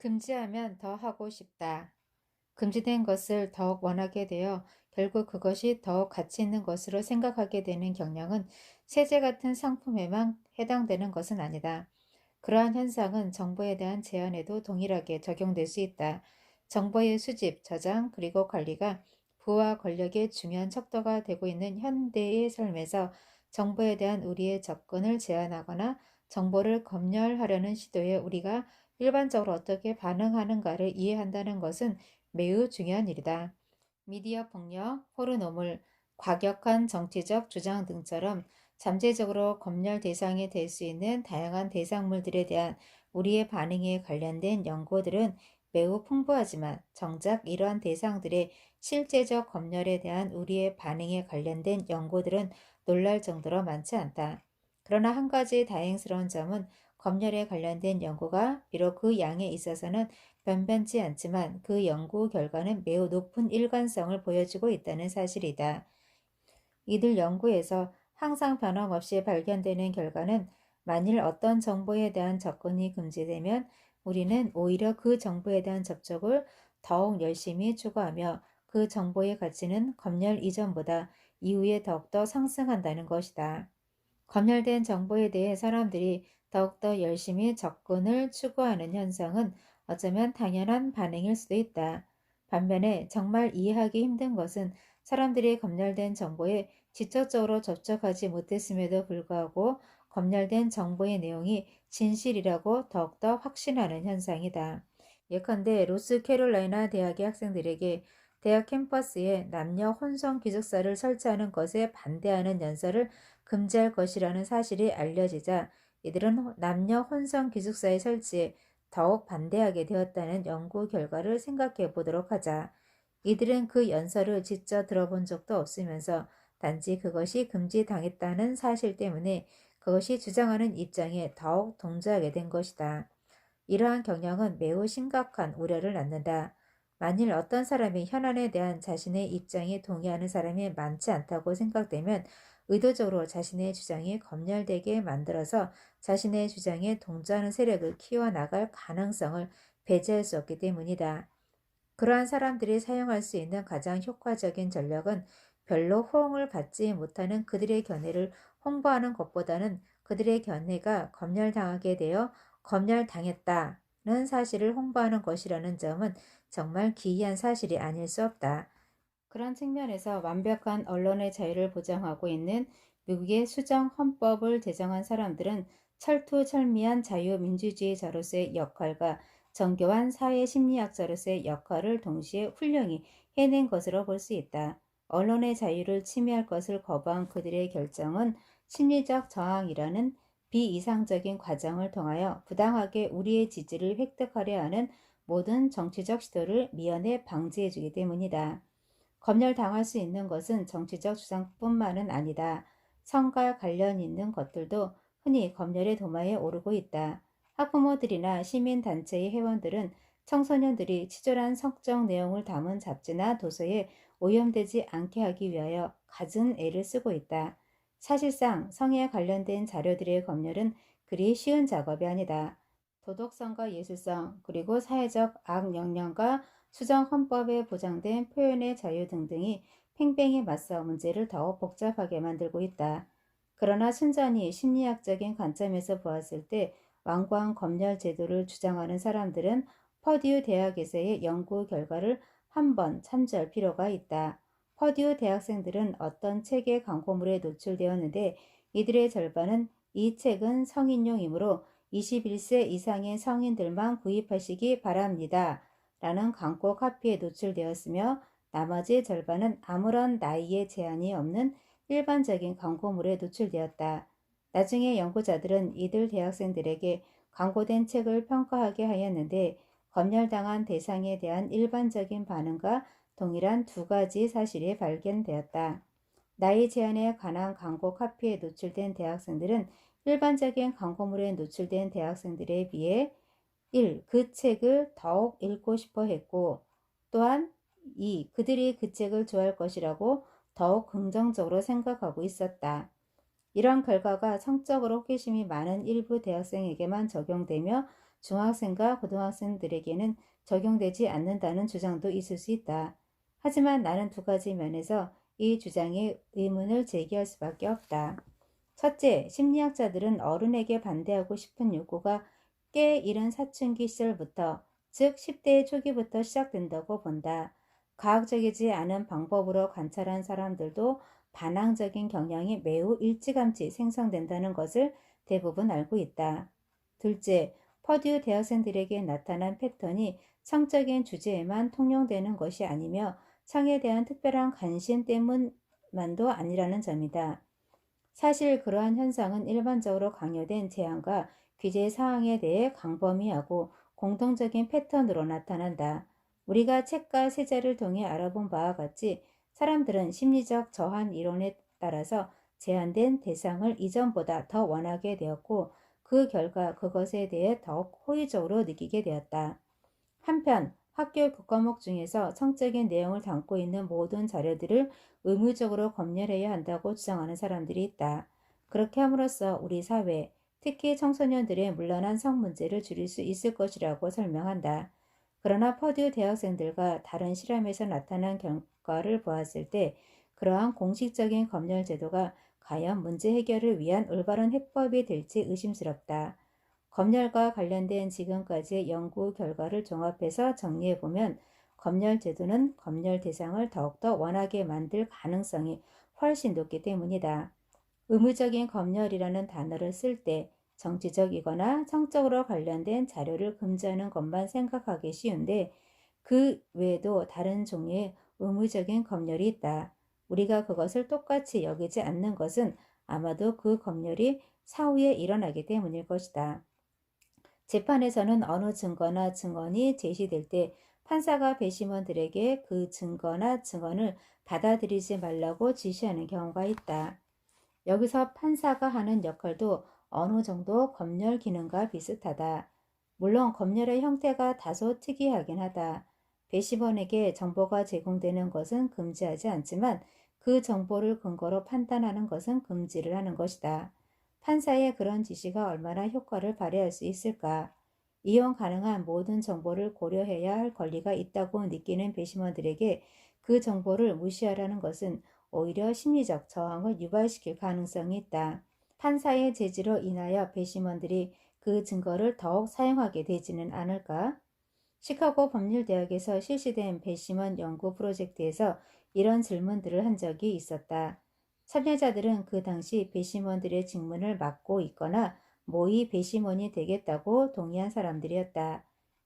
금지하면 더 하고 싶다. 금지된 것을 더욱 원하게 되어 결국 그것이 더욱 가치 있는 것으로 생각하게 되는 경향은 세제 같은 상품에만 해당되는 것은 아니다. 그러한 현상은 정보에 대한 제한에도 동일하게 적용될 수 있다. 정보의 수집, 저장, 그리고 관리가 부와 권력의 중요한 척도가 되고 있는 현대의 삶에서 정보에 대한 우리의 접근을 제한하거나 정보를 검열하려는 시도에 우리가 일반적으로 어떻게 반응하는가를 이해한다는 것은 매우 중요한 일이다. 미디어 폭력, 포르노물, 과격한 정치적 주장 등처럼 잠재적으로 검열 대상이 될 수 있는 다양한 대상물들에 대한 우리의 반응에 관련된 연구들은 매우 풍부하지만 정작 이러한 대상들의 실제적 검열에 대한 우리의 반응에 관련된 연구들은 놀랄 정도로 많지 않다. 그러나 한 가지 다행스러운 점은 검열에 관련된 연구가 비록 그 양에 있어서는 변변치 않지만 그 연구 결과는 매우 높은 일관성을 보여주고 있다는 사실이다. 이들 연구에서 항상 변함없이 발견되는 결과는 만일 어떤 정보에 대한 접근이 금지되면 우리는 오히려 그 정보에 대한 접촉을 더욱 열심히 추구하며 그 정보의 가치는 검열 이전보다 이후에 더욱더 상승한다는 것이다. 검열된 정보에 대해 사람들이 더욱더 열심히 접근을 추구하는 현상은 어쩌면 당연한 반응일 수도 있다. 반면에 정말 이해하기 힘든 것은 사람들이 검열된 정보에 직접적으로 접촉하지 못했음에도 불구하고 검열된 정보의 내용이 진실이라고 더욱더 확신하는 현상이다. 예컨대 로스캐롤라이나 대학의 학생들에게 대학 캠퍼스에 남녀 혼성 기숙사를 설치하는 것에 반대하는 연설을 금지할 것이라는 사실이 알려지자 이들은 남녀 혼성 기숙사의 설치에 더욱 반대하게 되었다는 연구 결과를 생각해 보도록 하자. 이들은 그 연설을 직접 들어본 적도 없으면서 단지 그것이 금지당했다는 사실 때문에 그것이 주장하는 입장에 더욱 동조하게 된 것이다. 이러한 경향은 매우 심각한 우려를 낳는다. 만일 어떤 사람이 현안에 대한 자신의 입장에 동의하는 사람이 많지 않다고 생각되면 의도적으로 자신의 주장이 검열되게 만들어서 자신의 주장에 동조하는 세력을 키워나갈 가능성을 배제할 수 없기 때문이다. 그러한 사람들이 사용할 수 있는 가장 효과적인 전략은 별로 호응을 받지 못하는 그들의 견해를 홍보하는 것보다는 그들의 견해가 검열당하게 되어 검열당했다는 사실을 홍보하는 것이라는 점은 정말 기이한 사실이 아닐 수 없다. 그런 측면에서 완벽한 언론의 자유를 보장하고 있는 미국의 수정 헌법을 제정한 사람들은 철두철미한 자유민주주의자로서의 역할과 정교한 사회심리학자로서의 역할을 동시에 훌륭히 해낸 것으로 볼 수 있다. 언론의 자유를 침해할 것을 거부한 그들의 결정은 심리적 저항이라는 비이상적인 과정을 통하여 부당하게 우리의 지지를 획득하려 하는 모든 정치적 시도를 미연에 방지해주기 때문이다. 검열당할 수 있는 것은 정치적 주장뿐만은 아니다. 성과 관련 있는 것들도 흔히 검열의 도마에 오르고 있다. 학부모들이나 시민단체의 회원들은 청소년들이 치졸한 성적 내용을 담은 잡지나 도서에 오염되지 않게 하기 위하여 갖은 애를 쓰고 있다. 사실상 성에 관련된 자료들의 검열은 그리 쉬운 작업이 아니다. 도덕성과 예술성, 그리고 사회적 악영향과 수정 헌법에 보장된 표현의 자유 등등이 팽팽히 맞서 문제를 더욱 복잡하게 만들고 있다. 그러나 순전히 심리학적인 관점에서 보았을 때 완고한 검열 제도를 주장하는 사람들은 퍼듀 대학에서의 연구 결과를 한번 참조할 필요가 있다. 퍼듀 대학생들은 어떤 책의 광고물에 노출되었는데 이들의 절반은 이 책은 성인용이므로 21세 이상의 성인들만 구입하시기 바랍니다. 라는 광고 카피에 노출되었으며 나머지 절반은 아무런 나이에 제한이 없는 일반적인 광고물에 노출되었다. 나중에 연구자들은 이들 대학생들에게 광고된 책을 평가하게 하였는데 검열당한 대상에 대한 일반적인 반응과 동일한 두 가지 사실이 발견되었다. 나이 제한에 관한 광고 카피에 노출된 대학생들은 일반적인 광고물에 노출된 대학생들에 비해 1. 그 책을 더욱 읽고 싶어 했고 또한 2. 그들이 그 책을 좋아할 것이라고 더욱 긍정적으로 생각하고 있었다. 이런 결과가 성적으로 호기심이 많은 일부 대학생에게만 적용되며 중학생과 고등학생들에게는 적용되지 않는다는 주장도 있을 수 있다. 하지만 나는 두 가지 면에서 이 주장에 의문을 제기할 수밖에 없다. 첫째, 심리학자들은 어른에게 반대하고 싶은 욕구가 꽤 이른 사춘기 시절부터, 즉 10대의 초기부터 시작된다고 본다. 과학적이지 않은 방법으로 관찰한 사람들도 반항적인 경향이 매우 일찌감치 생성된다는 것을 대부분 알고 있다. 둘째, 퍼듀 대학생들에게 나타난 패턴이 성적인 주제에만 통용되는 것이 아니며 성에 대한 특별한 관심 때문만도 아니라는 점이다. 사실 그러한 현상은 일반적으로 강요된 제한과 규제 사항에 대해 광범위하고 공통적인 패턴으로 나타난다. 우리가 책과 세자를 통해 알아본 바와 같이 사람들은 심리적 저한 이론에 따라서 제한된 대상을 이전보다 더 원하게 되었고 그 결과 그것에 대해 더욱 호의적으로 느끼게 되었다. 한편 학교 교과목 중에서 성적인 내용을 담고 있는 모든 자료들을 의무적으로 검열해야 한다고 주장하는 사람들이 있다. 그렇게 함으로써 우리 사회, 특히 청소년들의 문란한 성 문제를 줄일 수 있을 것이라고 설명한다. 그러나 퍼듀 대학생들과 다른 실험에서 나타난 결과를 보았을 때 그러한 공식적인 검열 제도가 과연 문제 해결을 위한 올바른 해법이 될지 의심스럽다. 검열과 관련된 지금까지의 연구 결과를 종합해서 정리해보면 검열 제도는 검열 대상을 더욱더 원하게 만들 가능성이 훨씬 높기 때문이다. 의무적인 검열이라는 단어를 쓸 때 정치적이거나 성적으로 관련된 자료를 금지하는 것만 생각하기 쉬운데 그 외에도 다른 종류의 의무적인 검열이 있다. 우리가 그것을 똑같이 여기지 않는 것은 아마도 그 검열이 사후에 일어나기 때문일 것이다. 재판에서는 어느 증거나 증언이 제시될 때 판사가 배심원들에게 그 증거나 증언을 받아들이지 말라고 지시하는 경우가 있다. 여기서 판사가 하는 역할도 어느 정도 검열 기능과 비슷하다. 물론 검열의 형태가 다소 특이하긴 하다. 배심원에게 정보가 제공되는 것은 금지하지 않지만 그 정보를 근거로 판단하는 것은 금지를 하는 것이다. 판사의 그런 지시가 얼마나 효과를 발휘할 수 있을까? 이용 가능한 모든 정보를 고려해야 할 권리가 있다고 느끼는 배심원들에게 그 정보를 무시하라는 것은 오히려 심리적 저항을 유발시킬 가능성이 있다. 판사의 제지로 인하여 배심원들이 그 증거를 더욱 사용하게 되지는 않을까? 시카고 법률대학에서 실시된 배심원 연구 프로젝트에서 이런 질문들을 한 적이 있었다. 참여자들은 그 당시 배심원들의 직문을 맡고 있거나 모의 배심원이 되겠다고 동의한 사람들이었다.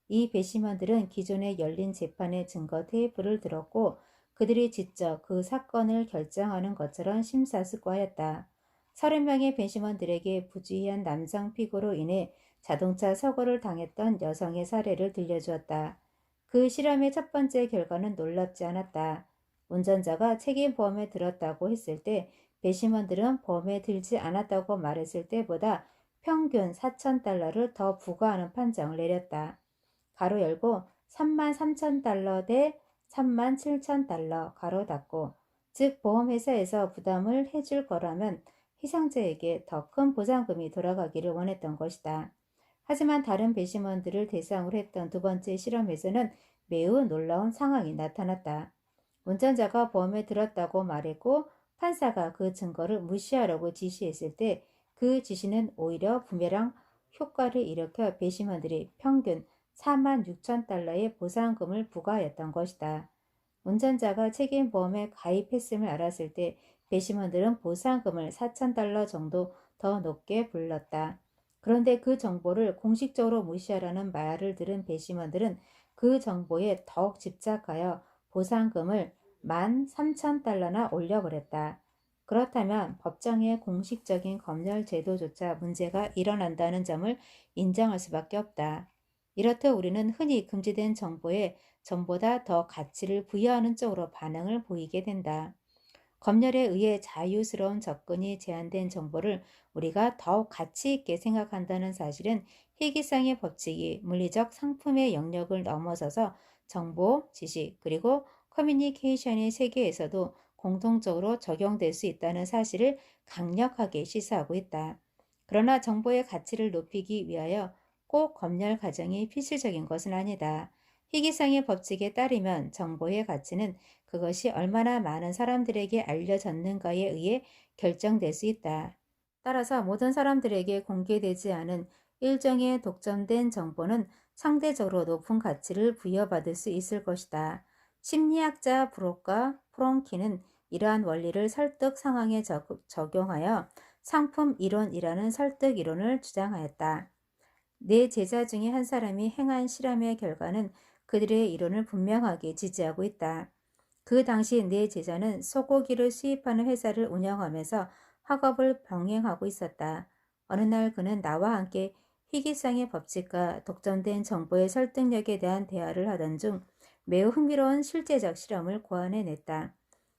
이 배심원들은 기존에 열린 재판의 증거 테이프를 들었고 그들이 직접 그 사건을 결정하는 것처럼 심사숙고하였다. 30명의 배심원들에게 부주의한 남성 피고로 인해 자동차 사고를 당했던 여성의 사례를 들려주었다. 그 실험의 첫 번째 결과는 놀랍지 않았다. 운전자가 책임보험에 들었다고 했을 때 배심원들은 보험에 들지 않았다고 말했을 때보다 평균 4,000달러를 더 부과하는 판정을 내렸다. 가로 열고 33,000달러 대 37,000달러 가로 닫고 즉 보험회사에서 부담을 해줄 거라면 희생자에게 더 큰 보상금이 돌아가기를 원했던 것이다. 하지만 다른 배심원들을 대상으로 했던 두 번째 실험에서는 매우 놀라운 상황이 나타났다. 운전자가 보험에 들었다고 말했고 판사가 그 증거를 무시하라고 지시했을 때 그 지시는 오히려 부메랑 효과를 일으켜 배심원들이 평균 46,000달러의 보상금을 부과하였던 것이다. 운전자가 책임보험에 가입했음을 알았을 때 배심원들은 보상금을 4,000달러 정도 더 높게 불렀다. 그런데 그 정보를 공식적으로 무시하라는 말을 들은 배심원들은 그 정보에 더욱 집착하여 보상금을 13,000달러나 올려버렸다. 그렇다면 법정의 공식적인 검열 제도조차 문제가 일어난다는 점을 인정할 수밖에 없다. 이렇듯 우리는 흔히 금지된 정보에 전보다 더 가치를 부여하는 쪽으로 반응을 보이게 된다. 검열에 의해 자유스러운 접근이 제한된 정보를 우리가 더욱 가치 있게 생각한다는 사실은 희귀성의 법칙이 물리적 상품의 영역을 넘어서서 정보, 지식, 그리고 커뮤니케이션의 세계에서도 공통적으로 적용될 수 있다는 사실을 강력하게 시사하고 있다. 그러나 정보의 가치를 높이기 위하여 꼭 검열 과정이 필수적인 것은 아니다. 희귀성의 법칙에 따르면 정보의 가치는 그것이 얼마나 많은 사람들에게 알려졌는가에 의해 결정될 수 있다. 따라서 모든 사람들에게 공개되지 않은 일정의 독점된 정보는 상대적으로 높은 가치를 부여받을 수 있을 것이다. 심리학자 브로카 프론키는 이러한 원리를 설득 상황에 적용하여 상품 이론이라는 설득 이론을 주장하였다. 네 제자 중에 한 사람이 행한 실험의 결과는 그들의 이론을 분명하게 지지하고 있다. 그 당시 네 제자는 소고기를 수입하는 회사를 운영하면서 학업을 병행하고 있었다. 어느 날 그는 나와 함께 희귀성의 법칙과 독점된 정보의 설득력에 대한 대화를 하던 중 매우 흥미로운 실제적 실험을 고안해냈다.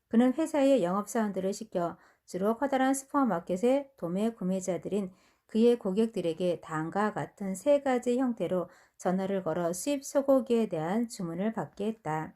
그는 회사의 영업사원들을 시켜 주로 커다란 슈퍼마켓의 도매 구매자들인 그의 고객들에게 다음과 같은 세 가지 형태로 전화를 걸어 수입 소고기에 대한 주문을 받게 했다.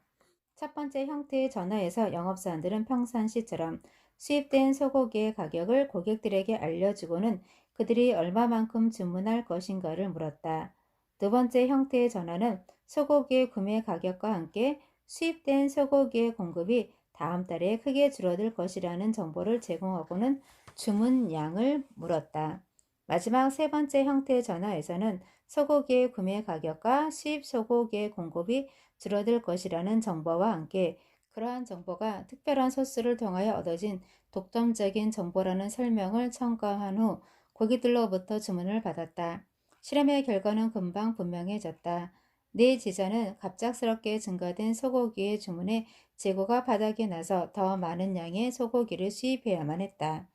첫 번째 형태의 전화에서 영업사원들은 평상시처럼 수입된 소고기의 가격을 고객들에게 알려주고는 그들이 얼마만큼 주문할 것인가를 물었다. 두 번째 형태의 전화는 소고기의 구매 가격과 함께 수입된 소고기의 공급이 다음 달에 크게 줄어들 것이라는 정보를 제공하고는 주문량을 물었다. 마지막 세 번째 형태의 전화에서는 소고기의 구매 가격과 수입 소고기의 공급이 줄어들 것이라는 정보와 함께 그러한 정보가 특별한 소스를 통하여 얻어진 독점적인 정보라는 설명을 첨가한 후 고객들로부터 주문을 받았다. 실험의 결과는 금방 분명해졌다. 네 제자는 갑작스럽게 증가된 소고기의 주문에 재고가 바닥이 나서 더 많은 양의 소고기를 수입해야만 했다.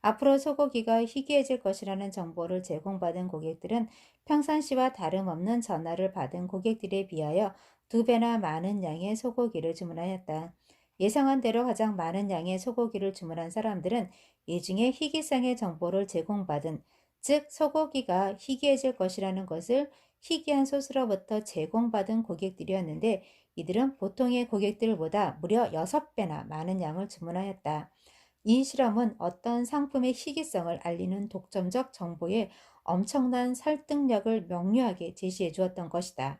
앞으로 소고기가 희귀해질 것이라는 정보를 제공받은 고객들은 평상시와 다름없는 전화를 받은 고객들에 비하여 2배나 많은 양의 소고기를 주문하였다. 예상한 대로 가장 많은 양의 소고기를 주문한 사람들은 이 중에 희귀성의 정보를 제공받은, 즉 소고기가 희귀해질 것이라는 것을 희귀한 소스로부터 제공받은 고객들이었는데 이들은 보통의 고객들보다 무려 6배나 많은 양을 주문하였다. 이 실험은 어떤 상품의 희귀성을 알리는 독점적 정보의 엄청난 설득력을 명료하게 제시해 주었던 것이다.